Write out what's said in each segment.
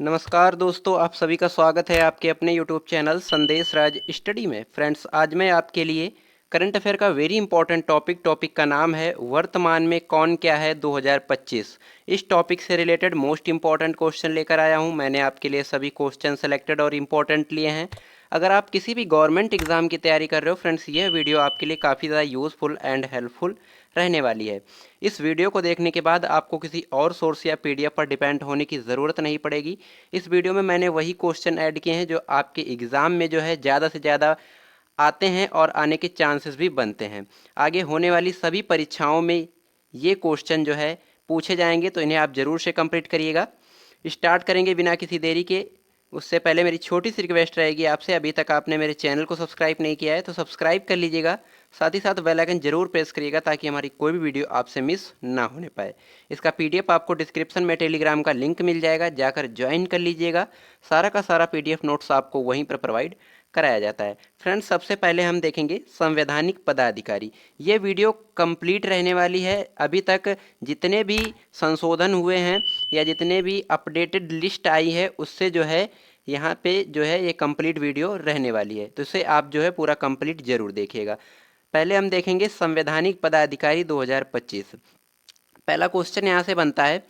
नमस्कार दोस्तों, आप सभी का स्वागत है आपके अपने यूट्यूब चैनल संदेश राज स्टडी में। फ्रेंड्स, आज मैं आपके लिए करंट अफेयर का वेरी इंपॉर्टेंट टॉपिक का नाम है वर्तमान में कौन क्या है 2025। इस टॉपिक से रिलेटेड मोस्ट इंपॉर्टेंट क्वेश्चन लेकर आया हूं। मैंने आपके लिए सभी क्वेश्चन सेलेक्टेड और इम्पोर्टेंट लिए हैं। अगर आप किसी भी गवर्नमेंट एग्जाम की तैयारी कर रहे हो फ्रेंड्स, यह वीडियो आपके लिए काफ़ी ज़्यादा यूज़फुल एंड हेल्पफुल रहने वाली है। इस वीडियो को देखने के बाद आपको किसी और सोर्स या पीडीएफ पर डिपेंड होने की ज़रूरत नहीं पड़ेगी। इस वीडियो में मैंने वही क्वेश्चन ऐड किए हैं जो आपके एग्ज़ाम में जो है ज़्यादा से ज़्यादा आते हैं और आने के चांसेस भी बनते हैं। आगे होने वाली सभी परीक्षाओं में ये क्वेश्चन जो है पूछे जाएंगे, तो इन्हें आप ज़रूर से कंप्लीट करिएगा। स्टार्ट करेंगे बिना किसी देरी के। उससे पहले मेरी छोटी सी रिक्वेस्ट रहेगी आपसे, अभी तक आपने मेरे चैनल को सब्सक्राइब नहीं किया है तो सब्सक्राइब कर लीजिएगा। साथ ही साथ बेल आइकन जरूर प्रेस करिएगा ताकि हमारी कोई भी वीडियो आपसे मिस ना होने पाए। इसका पीडीएफ आपको डिस्क्रिप्शन में टेलीग्राम का लिंक मिल जाएगा, जाकर ज्वाइन कर लीजिएगा। सारा का सारा पीडीएफ नोट्स आपको वहीं पर प्रोवाइड कराया जाता है। फ्रेंड्स, सबसे पहले हम देखेंगे संवैधानिक पदाधिकारी। ये वीडियो कंप्लीट रहने वाली है। अभी तक जितने भी संशोधन हुए हैं या जितने भी अपडेटेड लिस्ट आई है उससे जो है यहाँ पे जो है ये कंप्लीट वीडियो रहने वाली है, तो इसे आप जो है पूरा कंप्लीट जरूर देखिएगा। पहले हम देखेंगे संवैधानिक पदाधिकारी 2025। पहला क्वेश्चन यहाँ से बनता है,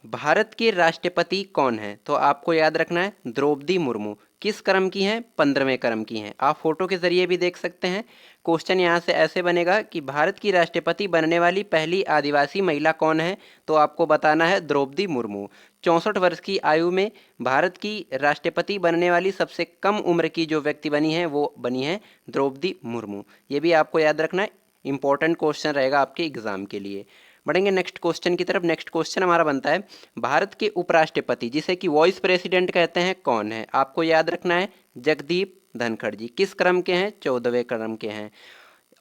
भारत के राष्ट्रपति कौन है? तो आपको याद रखना है द्रौपदी मुर्मू। किस क्रम की हैं? 15वें क्रम की हैं। आप फोटो के जरिए भी देख सकते हैं। क्वेश्चन यहाँ से ऐसे बनेगा कि भारत की राष्ट्रपति बनने वाली पहली आदिवासी महिला कौन है? तो आपको बताना है द्रौपदी मुर्मू। 64 वर्ष की आयु में भारत की राष्ट्रपति बनने वाली सबसे कम उम्र की जो व्यक्ति बनी है वो बनी है द्रौपदी मुर्मू। ये भी आपको याद रखना है, इंपॉर्टेंट क्वेश्चन रहेगा आपके एग्जाम के लिए। बढ़ेंगे नेक्स्ट क्वेश्चन की तरफ। नेक्स्ट क्वेश्चन हमारा बनता है, भारत के उपराष्ट्रपति जिसे कि वॉइस प्रेसिडेंट कहते हैं कौन है? आपको याद रखना है जगदीप धनखड़ जी। किस क्रम के हैं? 14वें क्रम के हैं।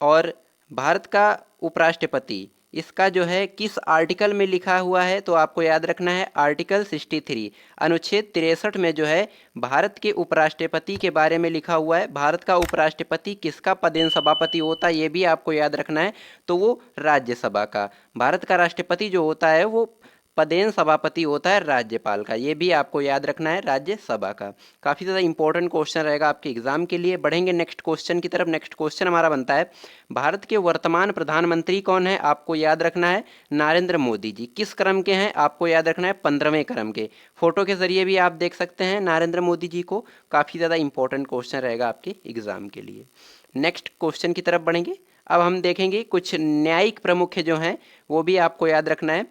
और भारत का उपराष्ट्रपति इसका जो है किस आर्टिकल में लिखा हुआ है? तो आपको याद रखना है आर्टिकल 63 अनुच्छेद 63 में जो है भारत के उपराष्ट्रपति के बारे में लिखा हुआ है। भारत का उपराष्ट्रपति किसका पदेन सभापति होता है ये भी आपको याद रखना है, तो वो राज्यसभा का। भारत का राष्ट्रपति जो होता है वो पदेन सभापति होता है राज्यपाल का। ये भी आपको याद रखना है, राज्यसभा का। काफ़ी ज़्यादा इंपॉर्टेंट क्वेश्चन रहेगा आपके एग्जाम के लिए। बढ़ेंगे नेक्स्ट क्वेश्चन की तरफ। नेक्स्ट क्वेश्चन हमारा बनता है, भारत के वर्तमान प्रधानमंत्री कौन है? आपको याद रखना है नरेंद्र मोदी जी। किस क्रम के हैं? आपको याद रखना है 15वें क्रम के। फोटो के जरिए भी आप देख सकते हैं नरेंद्र मोदी जी को। काफ़ी ज़्यादा इंपॉर्टेंट क्वेश्चन रहेगा आपके एग्जाम के लिए। नेक्स्ट क्वेश्चन की तरफ बढ़ेंगे। अब हम देखेंगे कुछ न्यायिक प्रमुख जो हैं वो भी आपको याद रखना है।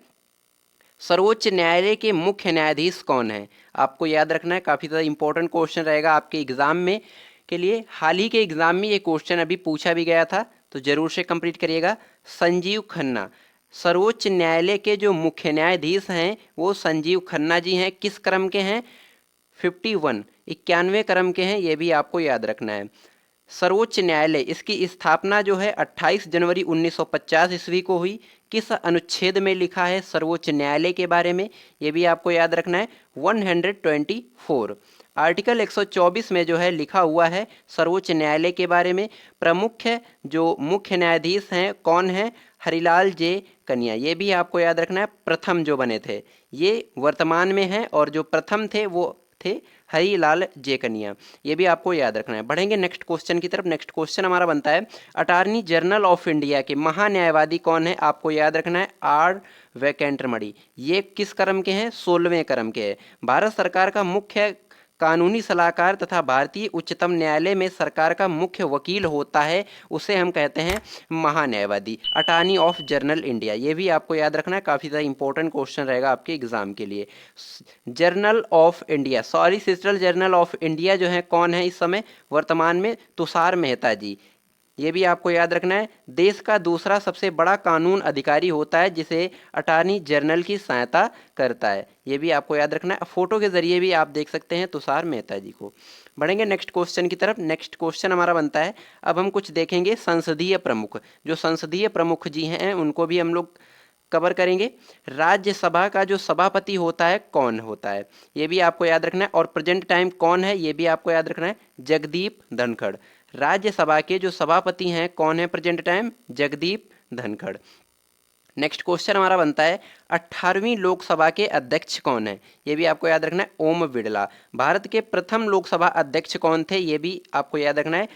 सर्वोच्च न्यायालय के मुख्य न्यायाधीश कौन है? आपको याद रखना है, काफ़ी ज़्यादा इंपॉर्टेंट क्वेश्चन रहेगा आपके एग्जाम में के लिए। हाल ही के एग्जाम में ये क्वेश्चन अभी पूछा भी गया था, तो जरूर से कंप्लीट करिएगा। संजीव खन्ना, सर्वोच्च न्यायालय के जो मुख्य न्यायाधीश हैं वो संजीव खन्ना जी हैं। किस क्रम के हैं? 51 91वें क्रम के हैं। ये भी आपको याद रखना है। सर्वोच्च न्यायालय इसकी स्थापना जो है 28 जनवरी 1950 ईस्वी को हुई। किस अनुच्छेद में लिखा है सर्वोच्च न्यायालय के बारे में? ये भी आपको याद रखना है 124 आर्टिकल 124 में जो है लिखा हुआ है सर्वोच्च न्यायालय के बारे में। प्रमुख जो मुख्य न्यायाधीश हैं कौन है? हरिलाल जे कन्या। ये भी आपको याद रखना है। प्रथम जो बने थे ये वर्तमान में हैं और जो प्रथम थे वो थे हरिलाल जे कन्या। ये भी आपको याद रखना है। बढ़ेंगे नेक्स्ट क्वेश्चन की तरफ। नेक्स्ट क्वेश्चन हमारा बनता है, अटॉर्नी जनरल ऑफ इंडिया के महान्यायवादी कौन है? आपको याद रखना है आर वेंकटरमणि। ये किस क्रम के हैं? 16वें क्रम के हैं। भारत सरकार का मुख्य कानूनी सलाहकार तथा भारतीय उच्चतम न्यायालय में सरकार का मुख्य वकील होता है, उसे हम कहते हैं महान्यायवादी, अटॉर्नी ऑफ जनरल इंडिया। ये भी आपको याद रखना है, काफ़ी ज़्यादा इंपॉर्टेंट क्वेश्चन रहेगा आपके एग्जाम के लिए। Journal of India, solicitor general of India जो है कौन है इस समय वर्तमान में? तुषार मेहता जी। ये भी आपको याद रखना है। देश का दूसरा सबसे बड़ा कानून अधिकारी होता है जिसे अटॉर्नी जनरल की सहायता करता है। ये भी आपको याद रखना है। फोटो के जरिए भी आप देख सकते हैं तुषार मेहता जी को। बढ़ेंगे नेक्स्ट क्वेश्चन की तरफ। नेक्स्ट क्वेश्चन हमारा बनता है, अब हम कुछ देखेंगे संसदीय प्रमुख। जो संसदीय प्रमुख जी हैं उनको भी हम लोग कवर करेंगे। राज्यसभा का जो सभापति होता है कौन होता है? ये भी आपको याद रखना है। और प्रेजेंट टाइम कौन है? ये भी आपको याद रखना है, जगदीप धनखड़। राज्यसभा के जो सभापति हैं कौन है present time? Jagdeep Dhankhar. Next question हमारा बनता है 18वीं लोकसभा के अध्यक्ष कौन है। ये भी आपको याद रखना है, ओम बिड़ला। भारत के प्रथम लोकसभा अध्यक्ष कौन थे, ये भी आपको याद रखना है।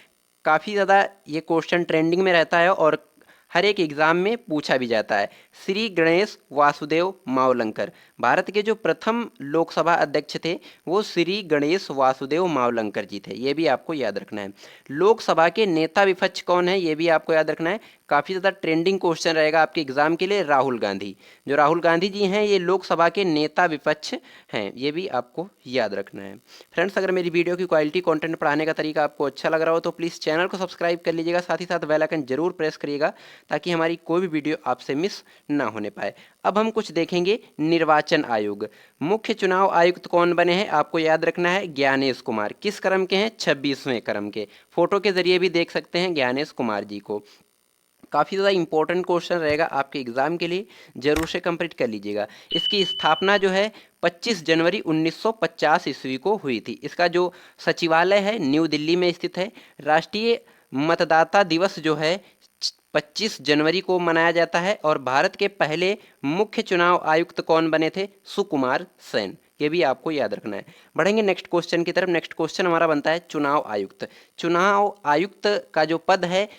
काफ़ी ज़्यादा ये क्वेश्चन ट्रेंडिंग में रहता है और हर एक एग्जाम में पूछा भी जाता है। श्री गणेश वासुदेव मावलंकर। भारत के जो प्रथम लोकसभा अध्यक्ष थे वो श्री गणेश वासुदेव मावलंकर जी थे, ये भी आपको याद रखना है। लोकसभा के नेता विपक्ष कौन है, ये भी आपको याद रखना है। काफ़ी ज़्यादा ट्रेंडिंग क्वेश्चन रहेगा आपके एग्जाम के लिए। राहुल गांधी। जो राहुल गांधी जी हैं ये लोकसभा के नेता विपक्ष हैं, ये भी आपको याद रखना है। फ्रेंड्स, अगर मेरी वीडियो की क्वालिटी, कंटेंट पढ़ाने का तरीका आपको अच्छा लग रहा हो तो प्लीज़ चैनल को सब्सक्राइब कर लीजिएगा, साथ ही साथ बेल आइकन जरूर प्रेस करिएगा ताकि हमारी कोई भी वीडियो आपसे मिस ना होने पाए। अब हम कुछ देखेंगे निर्वाचन आयोग। मुख्य चुनाव आयुक्त कौन बने हैं, आपको याद रखना है ज्ञानेश कुमार। किस क्रम के हैं, 26वें क्रम के। फोटो के जरिए भी देख सकते हैं ज्ञानेश कुमार जी को। काफ़ी ज़्यादा इंपॉर्टेंट क्वेश्चन रहेगा आपके एग्जाम के लिए, जरूर से कंप्लीट कर लीजिएगा। इसकी स्थापना जो है 25 जनवरी 1950 ईस्वी को हुई थी। इसका जो सचिवालय है न्यू दिल्ली में स्थित है। राष्ट्रीय मतदाता दिवस जो है 25 जनवरी को मनाया जाता है। और भारत के पहले मुख्य चुनाव आयुक्त कौन बने थे, सुकुमार सेन। ये भी आपको याद रखना है। बढ़ेंगे नेक्स्ट क्वेश्चन की तरफ। नेक्स्ट क्वेश्चन हमारा बनता है चुनाव आयुक्त। चुनाव आयुक्त का जो पद है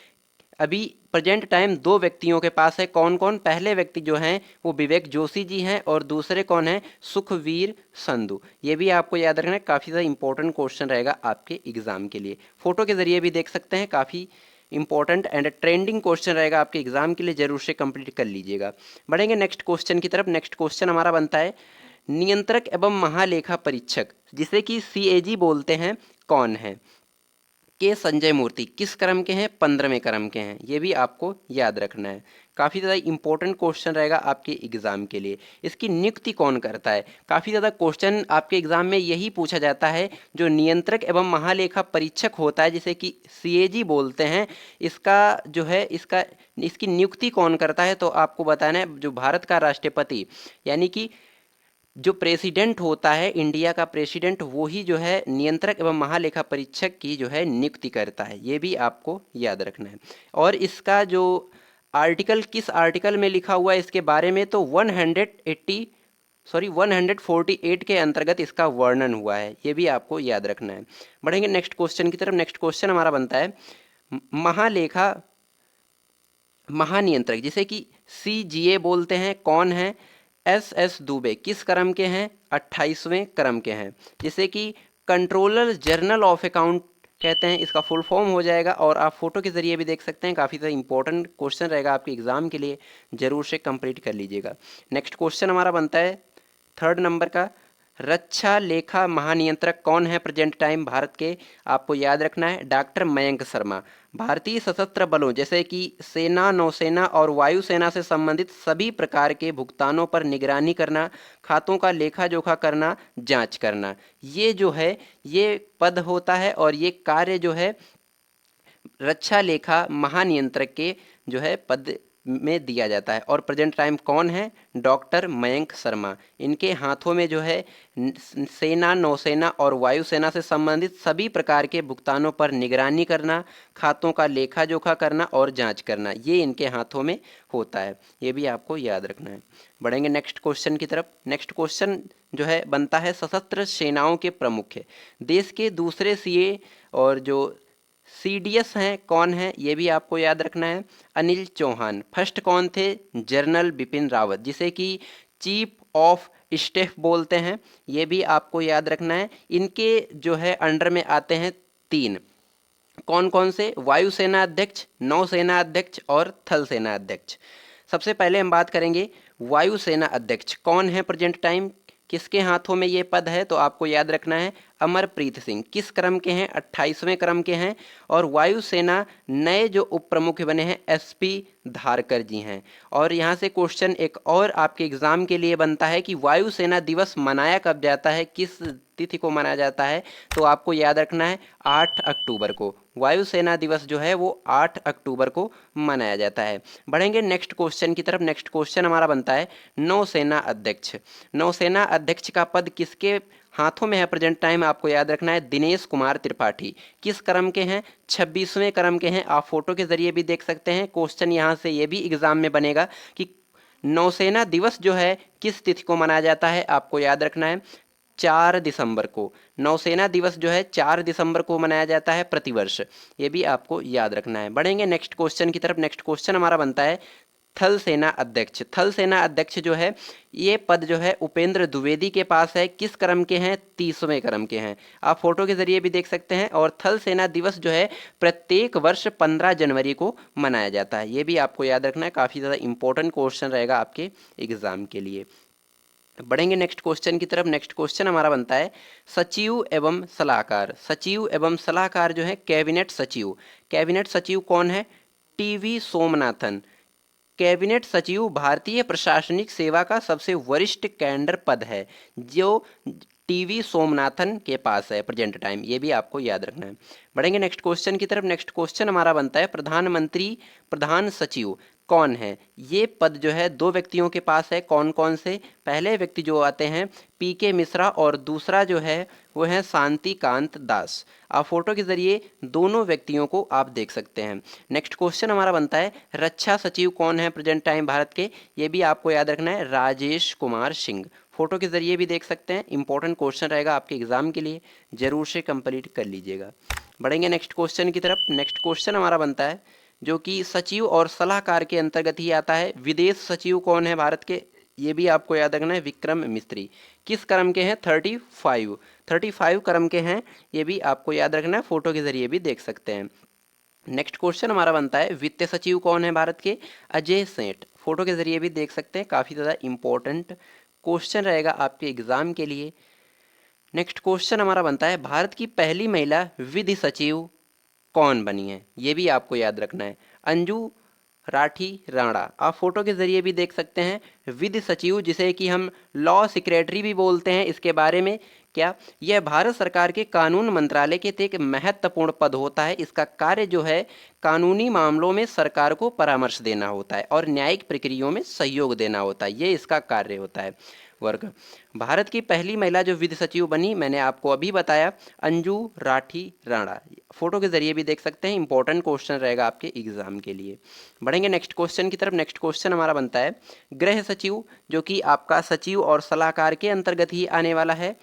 अभी प्रेजेंट टाइम दो व्यक्तियों के पास है। कौन कौन, पहले व्यक्ति जो हैं वो विवेक जोशी जी हैं और दूसरे कौन हैं, सुखवीर संधू। ये भी आपको याद रखना है, काफ़ी ज़्यादा इंपॉर्टेंट क्वेश्चन रहेगा आपके एग्जाम के लिए। फोटो के जरिए भी देख सकते हैं, काफ़ी इंपॉर्टेंट एंड ट्रेंडिंग क्वेश्चन रहेगा आपके एग्जाम के लिए, जरूर से कंप्लीट कर लीजिएगा। बढ़ेंगे नेक्स्ट क्वेश्चन की तरफ। नेक्स्ट क्वेश्चन हमारा बनता है नियंत्रक एवं महालेखा परीक्षक, जिसे कि CAG बोलते हैं, कौन है। के संजय मूर्ति। किस क्रम के हैं, 15वें क्रम के हैं। ये भी आपको याद रखना है, काफ़ी ज़्यादा इंपॉर्टेंट क्वेश्चन रहेगा आपके एग्जाम के लिए। इसकी नियुक्ति कौन करता है, काफ़ी ज़्यादा क्वेश्चन आपके एग्जाम में यही पूछा जाता है। जो नियंत्रक एवं महालेखा परीक्षक होता है जिसे कि CAG बोलते हैं, इसका जो है इसकी नियुक्ति कौन करता है, तो आपको बताना है जो भारत का राष्ट्रपति यानी कि जो प्रेसिडेंट होता है, इंडिया का प्रेसिडेंट, वो ही जो है नियंत्रक एवं महालेखा परीक्षक की जो है नियुक्ति करता है। ये भी आपको याद रखना है। और इसका जो आर्टिकल, किस आर्टिकल में लिखा हुआ है इसके बारे में, तो 148 के अंतर्गत इसका वर्णन हुआ है। ये भी आपको याद रखना है। बढ़ेंगे नेक्स्ट क्वेश्चन की तरफ। नेक्स्ट क्वेश्चन हमारा बनता है महालेखा महानियंत्रक, जिसे कि CGA बोलते हैं, कौन है। SS दुबे। किस क्रम के हैं, 28वें क्रम के हैं, जिसे कि कंट्रोलर जनरल ऑफ अकाउंट कहते हैं। इसका फुल फॉर्म हो जाएगा और आप फोटो के जरिए भी देख सकते हैं। काफ़ी ज़्यादा इंपॉर्टेंट क्वेश्चन रहेगा आपके एग्जाम के लिए, जरूर से कंप्लीट कर लीजिएगा। नेक्स्ट क्वेश्चन हमारा बनता है 3rd नंबर का, रक्षा लेखा महानियंत्रक कौन है प्रेजेंट टाइम भारत के, आपको याद रखना है डॉक्टर मयंक शर्मा। भारतीय सशस्त्र बलों जैसे कि सेना, नौसेना और वायुसेना से संबंधित सभी प्रकार के भुगतानों पर निगरानी करना, खातों का लेखा जोखा करना, जांच करना, ये जो है ये पद होता है और ये कार्य जो है रक्षा लेखा महानियंत्रक के जो है पद में दिया जाता है। और प्रेजेंट टाइम कौन है, डॉक्टर मयंक शर्मा। इनके हाथों में जो है सेना, नौसेना और वायुसेना से संबंधित सभी प्रकार के भुगतानों पर निगरानी करना, खातों का लेखा जोखा करना और जांच करना, ये इनके हाथों में होता है। ये भी आपको याद रखना है। बढ़ेंगे नेक्स्ट क्वेश्चन की तरफ। नेक्स्ट क्वेश्चन जो है बनता है सशस्त्र सेनाओं के प्रमुख है। देश के दूसरे CA और जो CDS हैं, कौन है, ये भी आपको याद रखना है। अनिल चौहान। फर्स्ट कौन थे, जनरल बिपिन रावत, जिसे कि चीफ ऑफ स्टेफ बोलते हैं। ये भी आपको याद रखना है। इनके जो है अंडर में आते हैं 3, कौन कौन से, वायुसेना अध्यक्ष, नौसेना अध्यक्ष और थल सेना अध्यक्ष। सबसे पहले हम बात करेंगे वायुसेना अध्यक्ष कौन है प्रेजेंट टाइम, किसके हाथों में ये पद है, तो आपको याद रखना है अमरप्रीत सिंह। किस क्रम के हैं, 28वें क्रम के हैं। और वायुसेना नए जो उप प्रमुख बने हैं SP धारकर जी हैं। और यहाँ से क्वेश्चन एक और आपके एग्जाम के लिए बनता है कि वायुसेना दिवस मनाया कब जाता है, किस तिथि को मनाया जाता है, तो आपको याद रखना है 8 अक्टूबर को। वायुसेना दिवस जो है वो 8 अक्टूबर को मनाया जाता है। बढ़ेंगे नेक्स्ट क्वेश्चन की तरफ। नेक्स्ट क्वेश्चन हमारा बनता है नौसेना अध्यक्ष। नौसेना अध्यक्ष का पद किसके हाथों में है प्रेजेंट टाइम, आपको याद रखना है दिनेश कुमार त्रिपाठी। किस क्रम के हैं, 26वें क्रम के हैं। आप फोटो के जरिए भी देख सकते हैं। क्वेश्चन यहाँ से ये भी एग्जाम में बनेगा कि नौसेना दिवस जो है किस तिथि को मनाया जाता है, आपको याद रखना है 4 दिसंबर को। नौसेना दिवस जो है 4 दिसंबर को मनाया जाता है प्रतिवर्ष, ये भी आपको याद रखना है। बढ़ेंगे नेक्स्ट क्वेश्चन की तरफ। नेक्स्ट क्वेश्चन हमारा बनता है थल सेना अध्यक्ष। थल सेना अध्यक्ष जो है ये पद जो है उपेंद्र द्विवेदी के पास है। किस क्रम के हैं, 30वें क्रम के हैं। आप फोटो के जरिए भी देख सकते हैं। और थल सेना दिवस जो है प्रत्येक वर्ष 15 जनवरी को मनाया जाता है, ये भी आपको याद रखना है। काफ़ी ज़्यादा इंपॉर्टेंट क्वेश्चन रहेगा आपके एग्जाम के लिए। बढ़ेंगे नेक्स्ट क्वेश्चन की तरफ। नेक्स्ट क्वेश्चन हमारा बनता है सचिव एवं सलाहकार। सचिव एवं सलाहकार जो है कैबिनेट सचिव। कैबिनेट सचिव कौन है, टीवी सोमनाथन। कैबिनेट सचिव भारतीय प्रशासनिक सेवा का सबसे वरिष्ठ कैडर पद है, जो टीवी सोमनाथन के पास है प्रेजेंट टाइम, ये भी आपको याद रखना है। बढ़ेंगे नेक्स्ट क्वेश्चन की तरफ। नेक्स्ट क्वेश्चन हमारा बनता है प्रधानमंत्री प्रधान सचिव कौन है। ये पद जो है दो व्यक्तियों के पास है। कौन कौन से, पहले व्यक्ति जो आते हैं पीके मिश्रा और दूसरा जो है वो है शांति कांत दास। आप फोटो के जरिए दोनों व्यक्तियों को आप देख सकते हैं। नेक्स्ट क्वेश्चन हमारा बनता है रक्षा सचिव कौन है प्रेजेंट टाइम भारत के, ये भी आपको याद रखना है राजेश कुमार सिंह। फोटो के जरिए भी देख सकते हैं। इंपॉर्टेंट क्वेश्चन रहेगा आपके एग्जाम के लिए, जरूर से कंप्लीट कर लीजिएगा। बढ़ेंगे नेक्स्ट क्वेश्चन की तरफ। नेक्स्ट क्वेश्चन हमारा बनता है जो कि सचिव और सलाहकार के अंतर्गत ही आता है, विदेश सचिव कौन है भारत के, ये भी आपको याद रखना है विक्रम मिस्त्री। किस क्रम के हैं, 35 क्रम के हैं, ये भी आपको याद रखना है। फोटो के जरिए भी देख सकते हैं। नेक्स्ट क्वेश्चन हमारा बनता है वित्त सचिव कौन है भारत के, अजय सेठ। फोटो के जरिए भी देख सकते हैं। काफ़ी ज़्यादा इंपॉर्टेंट क्वेश्चन रहेगा आपके एग्जाम के लिए। नेक्स्ट क्वेश्चन हमारा बनता है भारत की पहली महिला विधि सचिव कौन बनी है, ये भी आपको याद रखना है अंजू राठी राणा। आप फोटो के जरिए भी देख सकते हैं। विधि सचिव जिसे कि हम लॉ सेक्रेटरी भी बोलते हैं, इसके बारे में क्या, यह भारत सरकार के कानून मंत्रालय के एक महत्वपूर्ण पद होता है। इसका कार्य जो है कानूनी मामलों में सरकार को परामर्श देना होता है और न्यायिक प्रक्रियाओं में सहयोग देना होता है, ये इसका कार्य होता है वर्ग। भारत की पहली महिला जो विधि सचिव बनी, मैंने आपको अभी बताया, अंजू राठी राणा। फोटो के जरिए भी देख सकते हैं। इंपॉर्टेंट क्वेश्चन रहेगा आपके एग्जाम के लिए। बढ़ेंगे नेक्स्ट क्वेश्चन की तरफ। नेक्स्ट क्वेश्चन हमारा बनता है गृह सचिव, जो कि आपका सचिव और सलाहकार के अंतर्गत ही आने वाला है।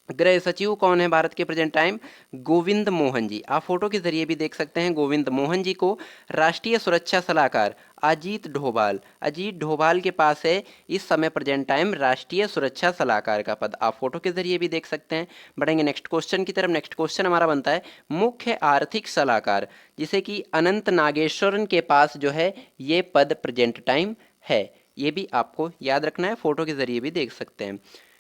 गृह सचिव कौन है भारत के प्रेजेंट टाइम, गोविंद मोहन जी। आप फोटो के जरिए भी देख सकते हैं। गोविंद मोहन जी को राष्ट्रीय सुरक्षा सलाहकार अजीत डोभाल के पास है इस समय प्रेजेंट टाइम राष्ट्रीय सुरक्षा सलाहकार का पद। आप फोटो के जरिए भी देख सकते हैं। बढ़ेंगे नेक्स्ट क्वेश्चन की तरफ। नेक्स्ट क्वेश्चन हमारा बनता है मुख्य आर्थिक सलाहकार, जिसे कि अनंत नागेश्वरन के पास जो है ये पद प्रेजेंट टाइम है, ये भी आपको याद रखना है। फोटो के जरिए भी देख सकते हैं।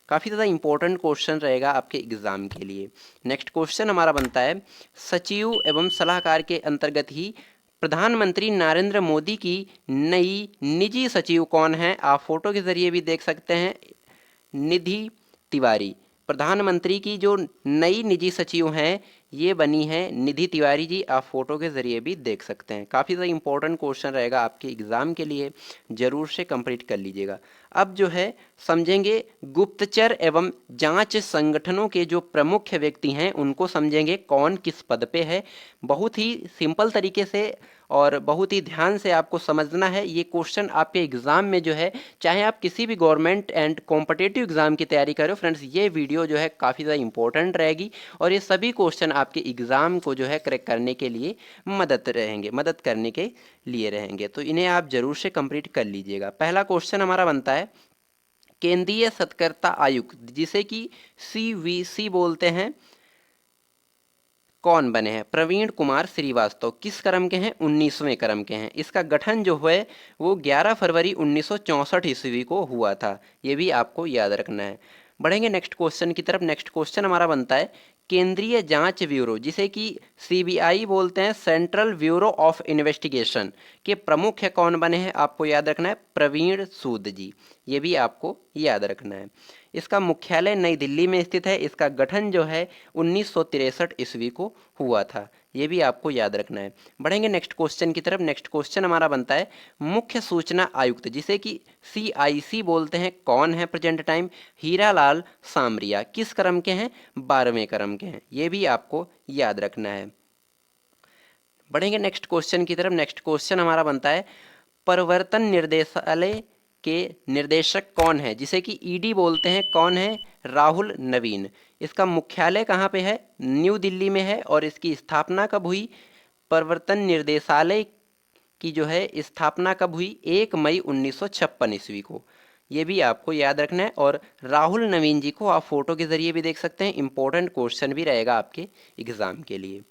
काफ़ी ज़्यादा इंपॉर्टेंट क्वेश्चन रहेगा आपके एग्जाम के लिए। नेक्स्ट क्वेश्चन हमारा बनता है सचिव एवं सलाहकार के अंतर्गत ही प्रधानमंत्री नरेंद्र मोदी की नई निजी सचिव कौन है। आप फोटो के जरिए भी देख सकते हैं, निधि तिवारी। प्रधानमंत्री की जो नई निजी सचिव हैं ये बनी है निधि तिवारी जी। आप फोटो के जरिए भी देख सकते हैं। काफ़ी ज़्यादा इंपॉर्टेंट क्वेश्चन रहेगा आपके एग्जाम के लिए, जरूर से कंप्लीट कर लीजिएगा। अब जो है समझेंगे गुप्तचर एवं जांच संगठनों के जो प्रमुख व्यक्ति हैं उनको समझेंगे कौन किस पद पे है। बहुत ही सिंपल तरीके से और बहुत ही ध्यान से आपको समझना है। ये क्वेश्चन आपके एग्जाम में जो है, चाहे आप किसी भी गवर्नमेंट एंड कॉम्पिटिटिव एग्जाम की तैयारी करो फ्रेंड्स, ये वीडियो जो है काफ़ी ज़्यादा इंपॉर्टेंट रहेगी और ये सभी क्वेश्चन आपके एग्जाम को जो है करेक्ट करने के लिए मदद करने के लिए रहेंगे। तो इन्हें आप जरूर से कंप्लीट कर लीजिएगा। पहला क्वेश्चन हमारा बनता है केंद्रीय सतर्कता आयुक्त, जिसे कि CVC बोलते हैं, कौन बने हैं, प्रवीण कुमार श्रीवास्तव। किस क्रम के हैं, 19वें क्रम के हैं। इसका गठन जो है वो 11 फरवरी 1964 ईस्वी को हुआ था, ये भी आपको याद रखना है। बढ़ेंगे नेक्स्ट क्वेश्चन की तरफ। नेक्स्ट क्वेश्चन हमारा बनता है केंद्रीय जांच ब्यूरो, जिसे कि CBI बोलते हैं, सेंट्रल ब्यूरो ऑफ इन्वेस्टिगेशन के प्रमुख है कौन बने हैं। आपको याद रखना है प्रवीण सूद जी, ये भी आपको याद रखना है। इसका मुख्यालय नई दिल्ली में स्थित है। इसका गठन जो है 1963 ईस्वी को हुआ था, ये भी आपको याद रखना है। बढ़ेंगे नेक्स्ट क्वेश्चन की तरफ। नेक्स्ट क्वेश्चन हमारा बनता है मुख्य सूचना आयुक्त, जिसे कि CIC बोलते हैं, कौन है प्रेजेंट टाइम, हीरालाल सामरिया। किस क्रम के हैं, 12वें क्रम के हैं, ये भी आपको याद रखना है। बढ़ेंगे नेक्स्ट क्वेश्चन की तरफ। नेक्स्ट क्वेश्चन हमारा बनता है प्रवर्तन निर्देशालय के निर्देशक कौन है, जिसे कि ईडी बोलते हैं, कौन है? राहुल नवीन। इसका मुख्यालय कहाँ पे है? न्यू दिल्ली में है। और इसकी स्थापना कब हुई? प्रवर्तन निर्देशालय की जो है स्थापना कब हुई? 1 मई 1956 ईस्वी को। ये भी आपको याद रखना है। और राहुल नवीन जी को आप फोटो के जरिए भी देख सकते हैं, इंपॉर्टेंट क्वेश्चन भी रहेगा आपके एग्जाम के लिए।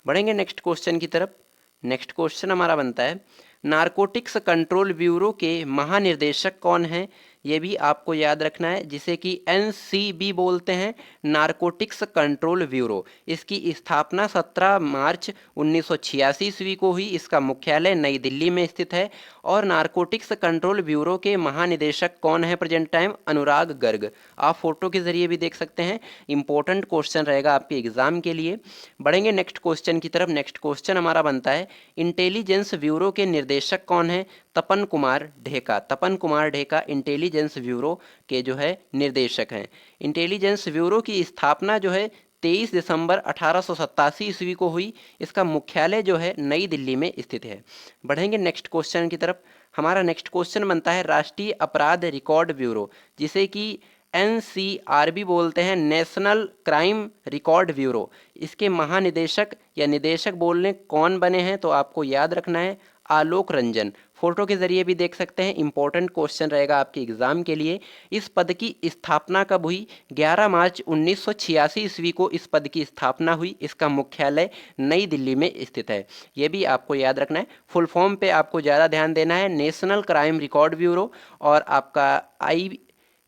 बढ़ेंगे नेक्स्ट क्वेश्चन की तरफ। नेक्स्ट क्वेश्चन हमारा बनता है, नारकोटिक्स कंट्रोल ब्यूरो के महानिर्देशक कौन हैं? ये भी आपको याद रखना है, जिसे कि एनसीबी बोलते हैं, नारकोटिक्स कंट्रोल ब्यूरो। इसकी स्थापना 17 मार्च 1986 ईस्वी को हुई। इसका मुख्यालय नई दिल्ली में स्थित है। और नारकोटिक्स कंट्रोल ब्यूरो के महानिदेशक कौन है प्रेजेंट टाइम? अनुराग गर्ग। आप फोटो के जरिए भी देख सकते हैं, इंपॉर्टेंट क्वेश्चन रहेगा आपके एग्जाम के लिए। बढ़ेंगे नेक्स्ट क्वेश्चन की तरफ। नेक्स्ट क्वेश्चन हमारा बनता है, इंटेलिजेंस ब्यूरो के निर्देशक कौन है? तपन कुमार ढेका। तपन कुमार ढेका इंटेलिजेंस ब्यूरो के जो है निर्देशक हैं। इंटेलिजेंस ब्यूरो की स्थापना जो है 23 दिसंबर 1887 ईस्वी को हुई। इसका मुख्यालय जो है नई दिल्ली में स्थित है। बढ़ेंगे नेक्स्ट क्वेश्चन की तरफ। हमारा नेक्स्ट क्वेश्चन बनता है, राष्ट्रीय अपराध रिकॉर्ड ब्यूरो, जिसे कि एनसीआरबी बोलते हैं, नेशनल क्राइम रिकॉर्ड ब्यूरो। इसके महानिदेशक या निदेशक बोलने कौन बने हैं? तो आपको याद रखना है, आलोक रंजन। फोटो के जरिए भी देख सकते हैं, इंपॉर्टेंट क्वेश्चन रहेगा आपके एग्जाम के लिए। इस पद की स्थापना कब हुई? 11 मार्च 1986 ईस्वी को इस पद की स्थापना हुई। इसका मुख्यालय नई दिल्ली में स्थित है। ये भी आपको याद रखना है। फुल फॉर्म पे आपको ज़्यादा ध्यान देना है, नेशनल क्राइम रिकॉर्ड ब्यूरो। और आपका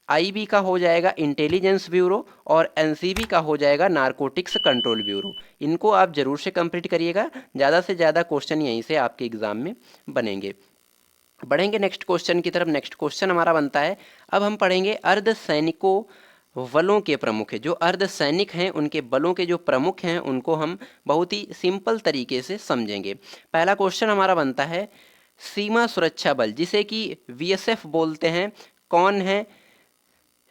आईबी का हो जाएगा इंटेलिजेंस ब्यूरो, और एनसीबी का हो जाएगा नारकोटिक्स कंट्रोल ब्यूरो। इनको आप जरूर से कंप्लीट करिएगा, ज़्यादा से ज़्यादा क्वेश्चन यहीं से आपके एग्जाम में बनेंगे। बढ़ेंगे नेक्स्ट क्वेश्चन की तरफ। नेक्स्ट क्वेश्चन हमारा बनता है, अब हम पढ़ेंगे अर्धसैनिकों बलों के प्रमुख है। जो अर्धसैनिक हैं उनके बलों के जो प्रमुख हैं उनको हम बहुत ही सिंपल तरीके से समझेंगे। पहला क्वेश्चन हमारा बनता है, सीमा सुरक्षा बल, जिसे कि बीएसएफ बोलते हैं, कौन है?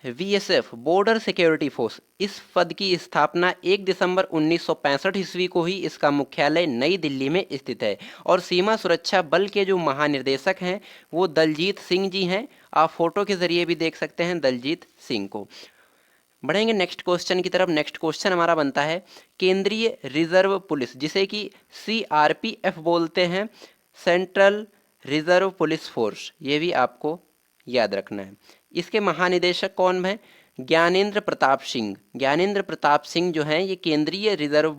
BSF, border security force. इस पद की स्थापना 1 दिसंबर 1965 ईस्वी को हुई। इसका मुख्यालय नई दिल्ली में स्थित है। और सीमा सुरक्षा बल के जो महानिर्देशक हैं वो दलजीत सिंह जी हैं। आप फोटो के जरिए भी देख सकते हैं दलजीत सिंह को। बढ़ेंगे नेक्स्ट क्वेश्चन की तरफ। नेक्स्ट क्वेश्चन हमारा बनता है, केंद्रीय रिजर्व पुलिस, जिसे कि सीआरपीएफ बोलते हैं, सेंट्रल रिजर्व पुलिस फोर्स। ये भी आपको याद रखना है। इसके महानिदेशक कौन है? ज्ञानेंद्र प्रताप सिंह। ज्ञानेंद्र प्रताप सिंह जो हैं ये केंद्रीय रिजर्व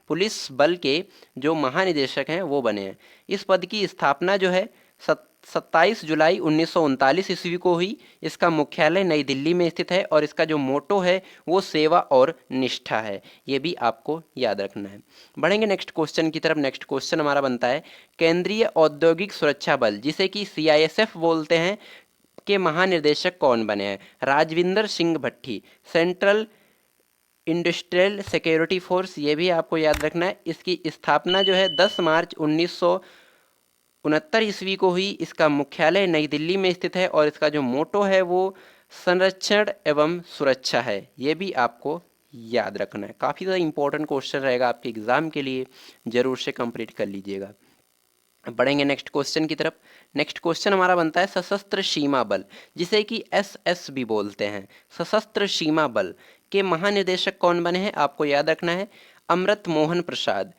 पुलिस बल के जो महानिदेशक हैं वो बने हैं। इस पद की स्थापना जो है 27 जुलाई 1939 ईस्वी को हुई। इसका मुख्यालय नई दिल्ली में स्थित है। और इसका जो मोटो है वो सेवा और निष्ठा है। ये भी आपको याद रखना है। बढ़ेंगे नेक्स्ट क्वेश्चन की तरफ। नेक्स्ट क्वेश्चन हमारा बनता है, केंद्रीय औद्योगिक सुरक्षा बल, जिसे कि सीआईएसएफ बोलते हैं, के महानिदेशक कौन बने हैं? राजविंदर सिंह भट्टी, सेंट्रल इंडस्ट्रियल सिक्योरिटी फोर्स। ये भी आपको याद रखना है। इसकी स्थापना जो है 10 मार्च 1969 ईस्वी को हुई। इसका मुख्यालय नई दिल्ली में स्थित है। और इसका जो मोटो है वो संरक्षण एवं सुरक्षा है। ये भी आपको याद रखना है। काफ़ी ज़्यादा इंपॉर्टेंट क्वेश्चन रहेगा आपके एग्जाम के लिए, जरूर से कंप्लीट कर लीजिएगा। बढ़ेंगे नेक्स्ट क्वेश्चन की तरफ। नेक्स्ट क्वेश्चन हमारा बनता है, सशस्त्र सीमा बल, जिसे कि एसएसबी बोलते हैं, सशस्त्र सीमा बल के महानिदेशक कौन बने हैं? आपको याद रखना है, अमृत मोहन प्रसाद।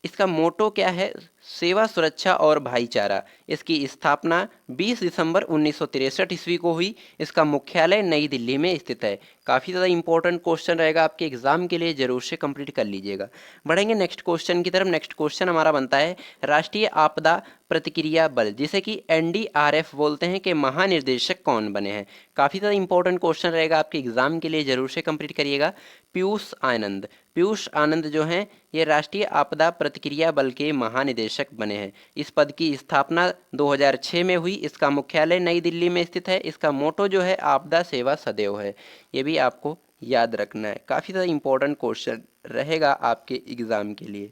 इसका मोटो क्या है? सेवा, सुरक्षा और भाईचारा। इसकी स्थापना 20 दिसंबर 1963 ईस्वी को हुई। इसका मुख्यालय नई दिल्ली में स्थित है। काफ़ी ज़्यादा इंपॉर्टेंट क्वेश्चन रहेगा आपके एग्जाम के लिए, जरूर से कंप्लीट कर लीजिएगा। बढ़ेंगे नेक्स्ट क्वेश्चन की तरफ। नेक्स्ट क्वेश्चन हमारा बनता है, राष्ट्रीय आपदा प्रतिक्रिया बल, जिसे कि एनडीआरएफ बोलते हैं, के महानिर्देशक कौन बने हैं? काफ़ी ज़्यादा इंपॉर्टेंट क्वेश्चन रहेगा आपके एग्जाम के लिए, जरूर से कंप्लीट करिएगा। पीयूष आनंद। पीयूष आनंद जो हैं ये राष्ट्रीय आपदा प्रतिक्रिया बल के महानिदेशक बने हैं। इस पद की स्थापना 2006 में हुई। इसका मुख्यालय नई दिल्ली में स्थित है। इसका मोटो जो है आपदा सेवा सदैव है। ये भी आपको याद रखना है। काफ़ी ज़्यादा इंपॉर्टेंट क्वेश्चन रहेगा आपके एग्जाम के लिए।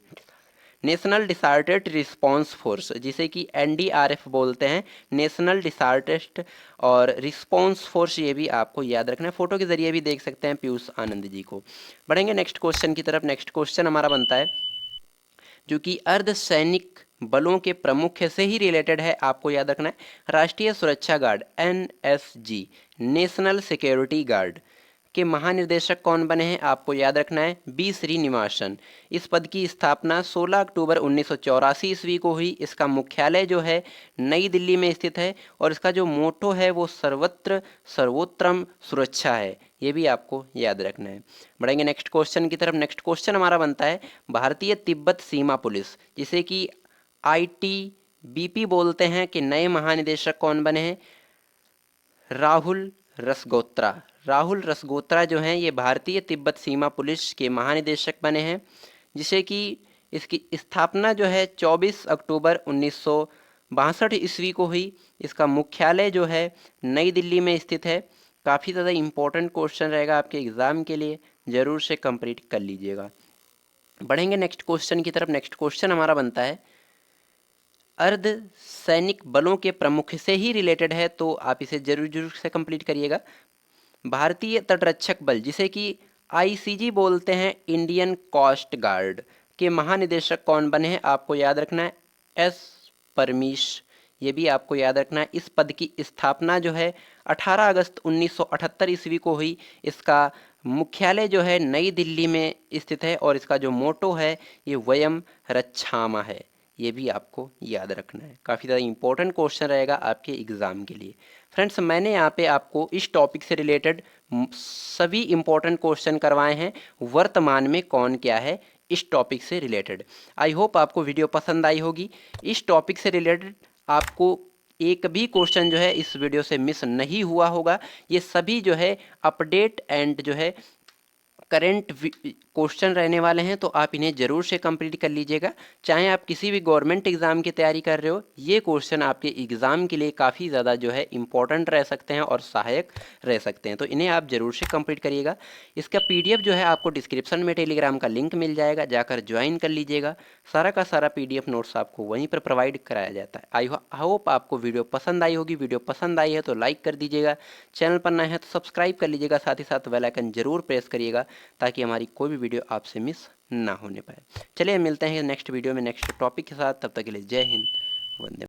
नेशनल डिजास्टर रिस्पांस फोर्स, जिसे कि एनडीआरएफ बोलते हैं, नेशनल डिजास्टर और रिस्पांस फोर्स। ये भी आपको याद रखना है। फोटो के जरिए भी देख सकते हैं पीयूष आनंद जी को। बढ़ेंगे नेक्स्ट क्वेश्चन की तरफ। नेक्स्ट क्वेश्चन हमारा बनता है, जो कि अर्धसैनिक बलों के प्रमुख से ही रिलेटेड है, आपको याद रखना है। राष्ट्रीय सुरक्षा guard NSG, national security guard के महानिदेशक कौन बने हैं, आपको याद रखना है बी श्रीनिवासन। इस पद की स्थापना 16 अक्टूबर 1984 ईस्वी को हुई। इसका मुख्यालय जो है नई दिल्ली में स्थित है और इसका जो मोटो है वो सर्वत्र सर्वोत्तम सुरक्षा है। ये भी आपको याद रखना है। बढ़ेंगे नेक्स्ट क्वेश्चन की तरफ। नेक्स्ट क्वेश्चन हमारा बनता है भारतीय तिब्बत सीमा पुलिस, जिसे कि ITBP बोलते हैं, कि नए महानिदेशक कौन बने हैं, राहुल रसगोत्रा। राहुल रसगोत्रा जो हैं ये भारतीय तिब्बत सीमा पुलिस के महानिदेशक बने हैं, जिसे कि इसकी स्थापना जो है 24 अक्टूबर 1962 ईस्वी को हुई। इसका मुख्यालय जो है नई दिल्ली में स्थित है। काफ़ी ज़्यादा इम्पोर्टेंट क्वेश्चन रहेगा आपके एग्ज़ाम के लिए, ज़रूर से कंप्लीट कर लीजिएगा। बढ़ेंगे नेक्स्ट क्वेश्चन की तरफ। नेक्स्ट क्वेश्चन हमारा बनता है अर्ध सैनिक बलों के प्रमुख से ही रिलेटेड है, तो आप इसे जरूर से कंप्लीट करिएगा। भारतीय तटरक्षक बल, जिसे कि ICG बोलते हैं, इंडियन कोस्ट गार्ड के महानिदेशक कौन बने हैं, आपको याद रखना है S परमीश। ये भी आपको याद रखना है। इस पद की स्थापना जो है 18 अगस्त 1978 ईस्वी को हुई। इसका मुख्यालय जो है नई दिल्ली में स्थित है और इसका जो मोटो है ये वयम रक्षामा है। ये भी आपको याद रखना है। काफ़ी ज़्यादा इंपॉर्टेंट क्वेश्चन रहेगा आपके एग्ज़ाम के लिए। फ्रेंड्स, मैंने यहाँ पे आपको इस टॉपिक से रिलेटेड सभी इंपॉर्टेंट क्वेश्चन करवाए हैं, वर्तमान में कौन क्या है, इस टॉपिक से रिलेटेड। आई होप आपको वीडियो पसंद आई होगी। इस टॉपिक से रिलेटेड आपको एक भी क्वेश्चन जो है इस वीडियो से मिस नहीं हुआ होगा। ये सभी जो है अपडेट एंड जो है करेंट क्वेश्चन रहने वाले हैं, तो आप इन्हें ज़रूर से कंप्लीट कर लीजिएगा। चाहे आप किसी भी गवर्नमेंट एग्ज़ाम की तैयारी कर रहे हो, ये क्वेश्चन आपके एग्ज़ाम के लिए काफ़ी ज़्यादा जो है इंपॉर्टेंट रह सकते हैं और सहायक रह सकते हैं, तो इन्हें आप ज़रूर से कंप्लीट करिएगा। इसका PDF जो है आपको डिस्क्रिप्शन में टेलीग्राम का लिंक मिल जाएगा, जाकर ज्वाइन कर लीजिएगा। सारा का सारा PDF नोट्स आपको वहीं पर प्रोवाइड कराया जाता है। आई होप आपको वीडियो पसंद आई होगी। वीडियो पसंद आई है तो लाइक कर दीजिएगा, चैनल पर नए हैं तो सब्सक्राइब कर लीजिएगा, साथ ही साथ बेल आइकन जरूर प्रेस करिएगा ताकि हमारी कोई भी वीडियो आपसे मिस ना होने पाए। चलिए मिलते हैं नेक्स्ट वीडियो में नेक्स्ट टॉपिक के साथ। तब तक के लिए जय हिंद, वंदे।